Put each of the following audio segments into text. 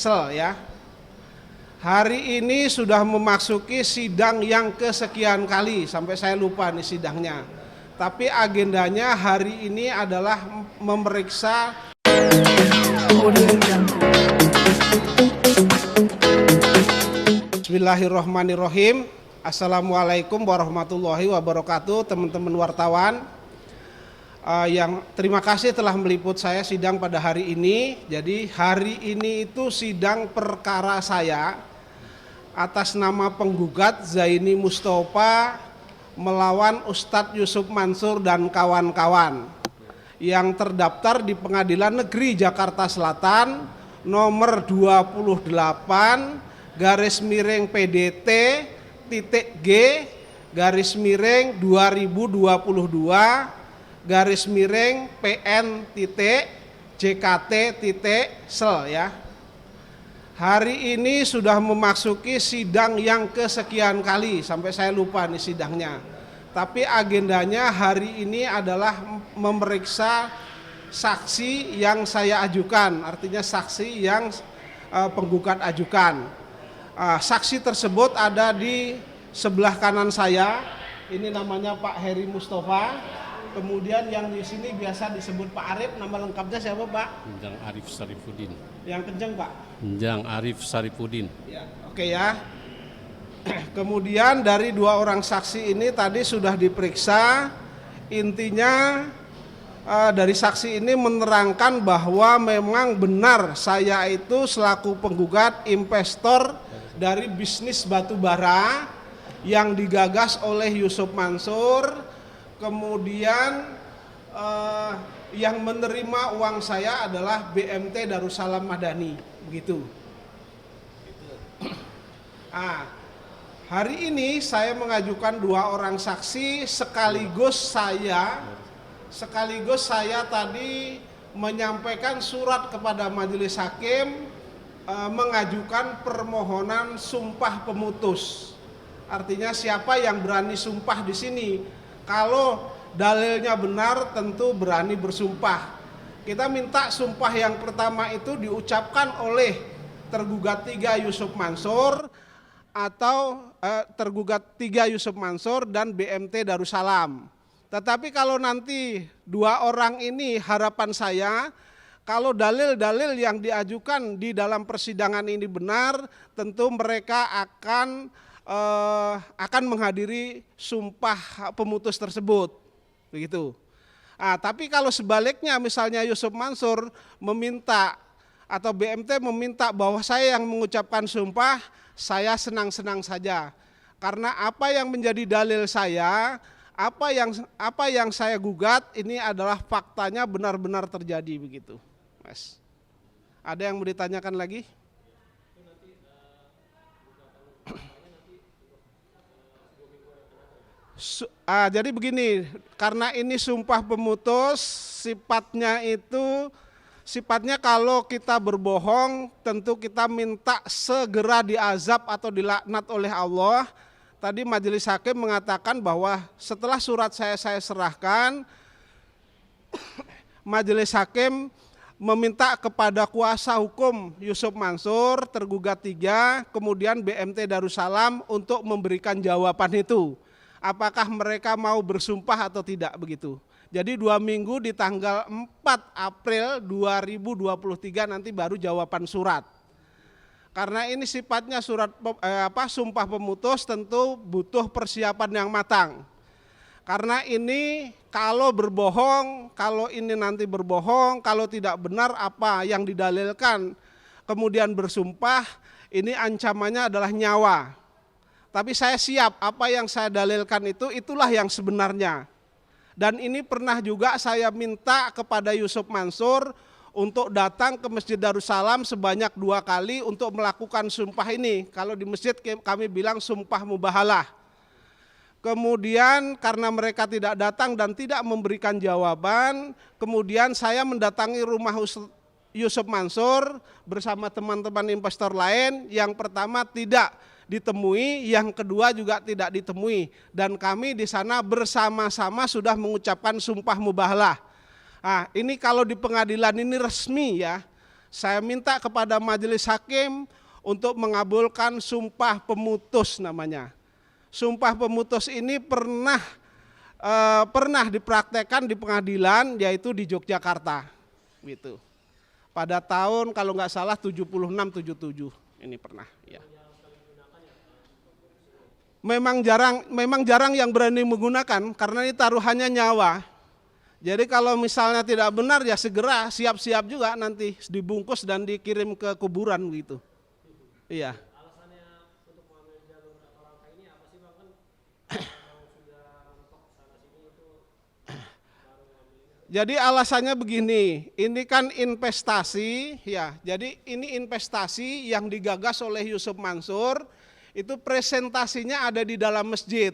Sel ya. Hari ini sudah memasuki sidang yang kesekian kali, sampai saya lupa nih sidangnya. Tapi agendanya hari ini adalah memeriksa Bismillahirrahmanirrahim. Assalamualaikum warahmatullahi wabarakatuh, teman-teman wartawan. Terima kasih telah meliput saya sidang pada hari ini. Jadi hari ini itu sidang perkara saya atas nama penggugat Zaini Mustofa melawan Ustadz Yusuf Mansur dan kawan-kawan yang terdaftar di Pengadilan Negeri Jakarta Selatan nomor 28-2020-PN-JKT-SEL ya. Hari ini sudah memasuki sidang yang kesekian kali, sampai saya lupa nih sidangnya. Tapi agendanya hari ini adalah memeriksa saksi yang saya ajukan, artinya saksi yang penggugat ajukan. Saksi tersebut ada di sebelah kanan saya, ini namanya Pak Heri Mustofa. Kemudian yang di sini biasa disebut Pak Arif, nama lengkapnya siapa Pak? Njang Arif Sarifudin. Yang kenceng Pak? Njang Arif Sarifudin. Ya, oke ya. Kemudian dari dua orang saksi ini tadi sudah diperiksa. Intinya dari saksi ini menerangkan bahwa memang benar saya itu selaku penggugat investor dari bisnis batu bara yang digagas oleh Yusuf Mansur. Kemudian yang menerima uang saya adalah BMT Darussalam Madani, begitu. Hari ini saya mengajukan dua orang saksi sekaligus saya tadi menyampaikan surat kepada majelis hakim mengajukan permohonan sumpah pemutus. Artinya siapa yang berani sumpah di sini? Kalau dalilnya benar tentu berani bersumpah. Kita minta sumpah yang pertama itu diucapkan oleh tergugat 3 Yusuf Mansur atau tergugat 3 Yusuf Mansur dan BMT Darussalam. Tetapi kalau nanti dua orang ini harapan saya, kalau dalil-dalil yang diajukan di dalam persidangan ini benar, tentu mereka akan menghadiri sumpah pemutus tersebut, begitu. Tapi kalau sebaliknya misalnya Yusuf Mansur meminta atau BMT meminta bahwa saya yang mengucapkan sumpah, saya senang-senang saja. Karena apa yang menjadi dalil saya, apa yang saya gugat ini adalah faktanya benar-benar terjadi, begitu, Mas. Ada yang mau ditanyakan lagi? Jadi begini, karena ini sumpah pemutus, sifatnya kalau kita berbohong tentu kita minta segera diazab atau dilaknat oleh Allah. Tadi majelis hakim mengatakan bahwa setelah surat saya serahkan, majelis hakim meminta kepada kuasa hukum Yusuf Mansur, tergugat 3, kemudian BMT Darussalam untuk memberikan jawaban itu. Apakah mereka mau bersumpah atau tidak, begitu. Jadi 2 minggu di tanggal 4 April 2023 nanti baru jawaban surat. Karena ini sifatnya sumpah pemutus tentu butuh persiapan yang matang. Karena ini kalau berbohong, kalau ini nanti berbohong, kalau tidak benar apa yang didalilkan, kemudian bersumpah, ini ancamannya adalah nyawa. Tapi saya siap, apa yang saya dalilkan itulah yang sebenarnya. Dan ini pernah juga saya minta kepada Yusuf Mansur untuk datang ke Masjid Darussalam sebanyak 2 kali untuk melakukan sumpah ini. Kalau di masjid kami bilang sumpah mubahalah. Kemudian karena mereka tidak datang dan tidak memberikan jawaban, kemudian saya mendatangi rumah Yusuf Mansur bersama teman-teman investor lain. Yang pertama tidak ditemui, yang kedua juga tidak ditemui, dan kami di sana bersama-sama sudah mengucapkan sumpah mubahalah. Ini kalau di pengadilan ini resmi ya, saya minta kepada majelis hakim untuk mengabulkan sumpah pemutus namanya. Sumpah pemutus ini pernah dipraktekkan di pengadilan, yaitu di Yogyakarta, gitu. Pada tahun kalau nggak salah 76-77 ini pernah. Ya. Memang jarang yang berani menggunakan karena ini taruhannya nyawa. Jadi kalau misalnya tidak benar ya segera siap-siap juga nanti dibungkus dan dikirim ke kuburan gitu. Iya. Alasannya untuk mengambil jalur atau langkah ini apa sih Bang? Kan memang sudah mentok sana sini itu baru ngambilnya. Jadi alasannya begini, ini kan investasi ya. Jadi ini investasi yang digagas oleh Yusuf Mansur, itu presentasinya ada di dalam masjid.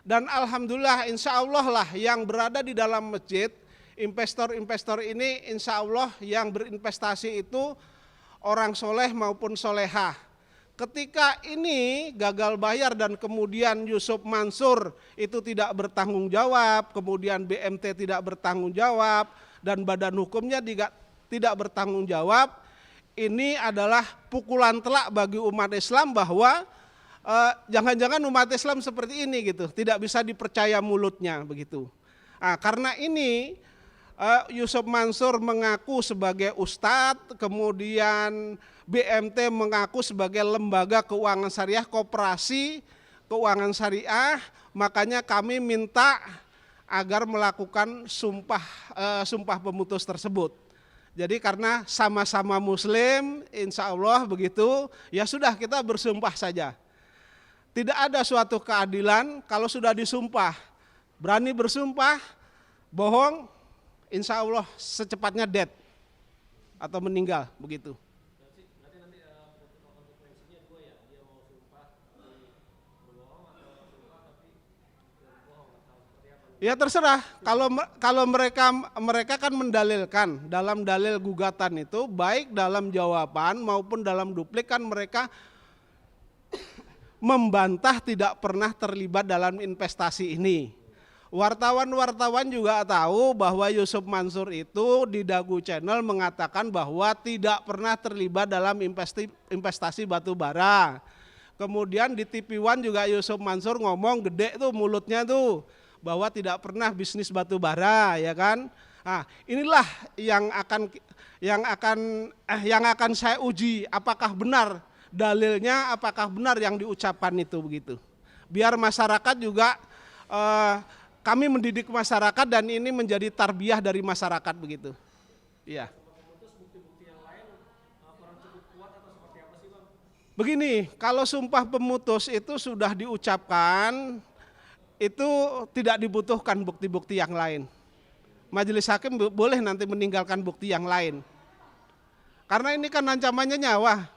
Dan alhamdulillah insya Allah lah yang berada di dalam masjid, investor-investor ini insya Allah yang berinvestasi itu orang soleh maupun solehah. Ketika ini gagal bayar dan kemudian Yusuf Mansur itu tidak bertanggung jawab, kemudian BMT tidak bertanggung jawab, dan badan hukumnya tidak bertanggung jawab, ini adalah pukulan telak bagi umat Islam bahwa jangan-jangan umat Islam seperti ini gitu, tidak bisa dipercaya mulutnya begitu. Nah, karena ini Yusuf Mansur mengaku sebagai ustadz, kemudian BMT mengaku sebagai lembaga keuangan syariah, koperasi keuangan syariah, makanya kami minta agar melakukan sumpah pemutus tersebut. Jadi karena sama-sama muslim, insya Allah begitu, ya sudah kita bersumpah saja. Tidak ada suatu keadilan kalau sudah disumpah, berani bersumpah, bohong, insya Allah secepatnya dead atau meninggal begitu. Berarti nanti konsekuensinya dua ya, dia mau sumpah tapi berbohong atau sumpah tapi berbohong atau seperti apa? Ya terserah, kalau mereka kan mendalilkan dalam dalil gugatan itu, baik dalam jawaban maupun dalam duplik kan mereka membantah tidak pernah terlibat dalam investasi ini. Wartawan-wartawan juga tahu bahwa Yusuf Mansur itu di Dagu Channel mengatakan bahwa tidak pernah terlibat dalam investasi batu bara. Kemudian di TV One juga Yusuf Mansur ngomong gede tuh mulutnya tuh bahwa tidak pernah bisnis batu bara, ya kan? Nah, inilah yang akan saya uji apakah benar dalilnya, apakah benar yang diucapkan itu begitu. Biar masyarakat juga kami mendidik masyarakat dan ini menjadi tarbiyah dari masyarakat begitu. Iya. Bukti-bukti yang lain kurang cukup kuat atau seperti apa sih Bang? Begini, kalau sumpah pemutus itu sudah diucapkan, itu tidak dibutuhkan bukti-bukti yang lain. Majelis hakim boleh nanti meninggalkan bukti yang lain. Karena ini kan ancamannya nyawa.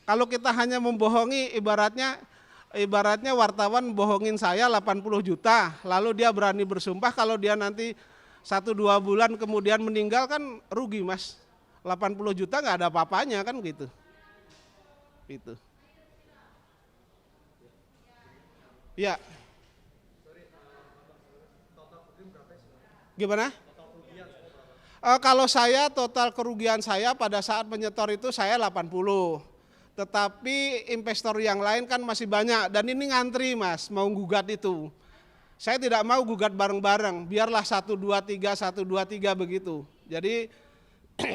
Kalau kita hanya membohongi, ibaratnya wartawan bohongin saya 80 juta, lalu dia berani bersumpah, kalau dia nanti 1-2 bulan kemudian meninggal kan rugi Mas. 80 juta nggak ada apa-apanya kan gitu. Gitu. Ya. Gimana? Kalau saya total kerugian saya pada saat menyetor itu saya 80. Tetapi investor yang lain kan masih banyak dan ini ngantri Mas mau gugat itu. Saya tidak mau gugat bareng-bareng, biarlah 1, 2, 3, 1, 2, 3 begitu. Jadi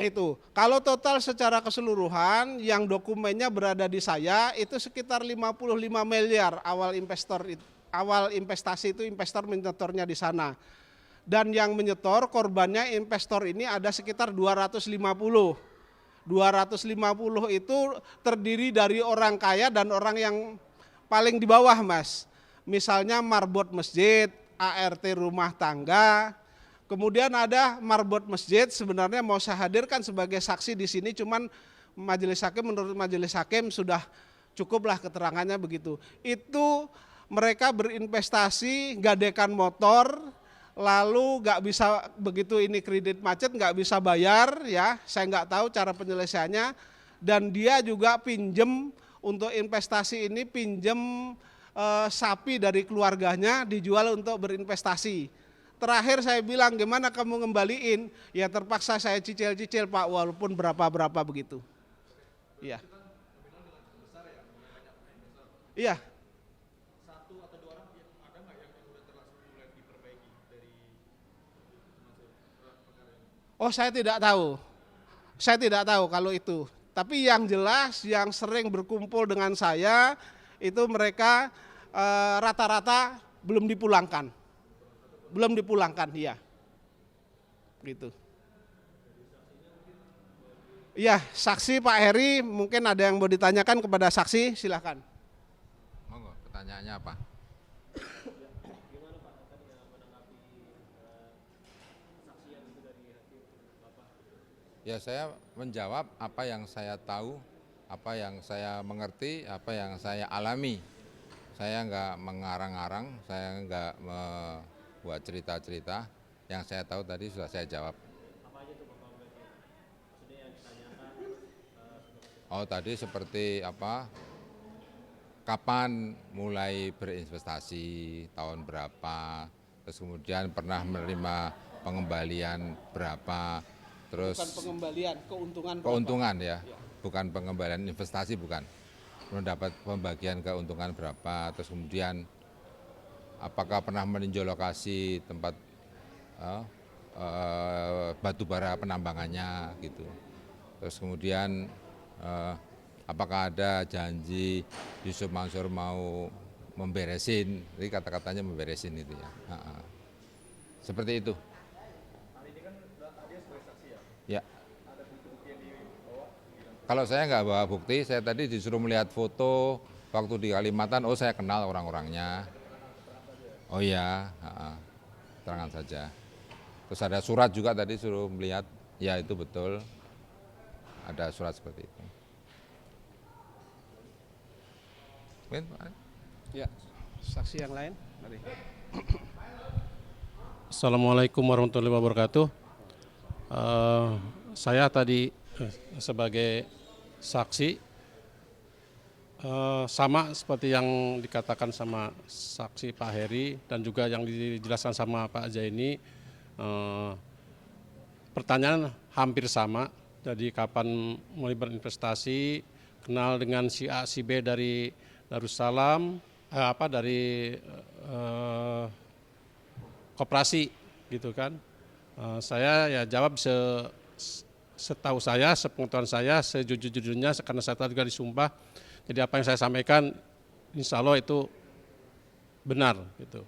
itu, kalau total secara keseluruhan yang dokumennya berada di saya itu sekitar 55 miliar awal investasi itu investor menyetornya di sana. Dan yang menyetor korbannya investor ini ada sekitar 250. 250 itu terdiri dari orang kaya dan orang yang paling di bawah Mas. Misalnya marbot masjid, ART rumah tangga. Kemudian ada marbot masjid sebenarnya mau saya hadirkan sebagai saksi di sini, cuman menurut majelis hakim sudah cukuplah keterangannya begitu. Itu mereka berinvestasi, gadekan motor, lalu nggak bisa begitu ini kredit macet nggak bisa bayar ya, saya nggak tahu cara penyelesaiannya, dan dia juga pinjem untuk investasi ini pinjem sapi dari keluarganya dijual untuk berinvestasi. Terakhir saya bilang, gimana kamu ngembaliin? Ya terpaksa saya cicil-cicil Pak, walaupun berapa-berapa begitu. Iya. Iya. Oh, saya tidak tahu. Saya tidak tahu kalau itu. Tapi yang jelas yang sering berkumpul dengan saya itu mereka rata-rata belum dipulangkan. Belum dipulangkan, iya. Gitu. Iya, saksi Pak Heri, mungkin ada yang mau ditanyakan kepada saksi, silahkan. Monggo, pertanyaannya apa? Ya, saya menjawab apa yang saya tahu, apa yang saya mengerti, apa yang saya alami. Saya nggak mengarang-arang, saya nggak membuat cerita-cerita. Yang saya tahu tadi sudah saya jawab. Oh, tadi seperti apa? Kapan mulai berinvestasi, tahun berapa, terus kemudian pernah menerima pengembalian berapa, terus Bukan pengembalian, keuntungan. keuntungan ya, bukan pengembalian investasi, bukan. Mendapat pembagian keuntungan berapa, terus kemudian apakah pernah meninjau lokasi tempat batu bara penambangannya gitu. Terus kemudian apakah ada janji Yusuf Mansur mau memberesin, jadi kata-katanya memberesin itu ya. Seperti itu. Ya. Kalau saya nggak bawa bukti, saya tadi disuruh melihat foto waktu di Kalimantan, oh saya kenal orang-orangnya. Oh iya, terangan saja. Terus ada surat juga tadi suruh melihat, ya itu betul. Ada surat seperti itu. Ya, saksi yang lain. Mari. Assalamualaikum warahmatullahi wabarakatuh. Saya tadi sebagai saksi sama seperti yang dikatakan sama saksi Pak Heri dan juga yang dijelaskan sama Pak Zaini. Pertanyaan hampir sama. Jadi kapan mulai berinvestasi, kenal dengan si A, si B dari Darussalam, dari koperasi gitu kan. Saya ya jawab setahu saya, sepengetahuan saya, sejujur-jujurnya karena saya tadi juga disumpah. Jadi apa yang saya sampaikan insya Allah itu benar gitu.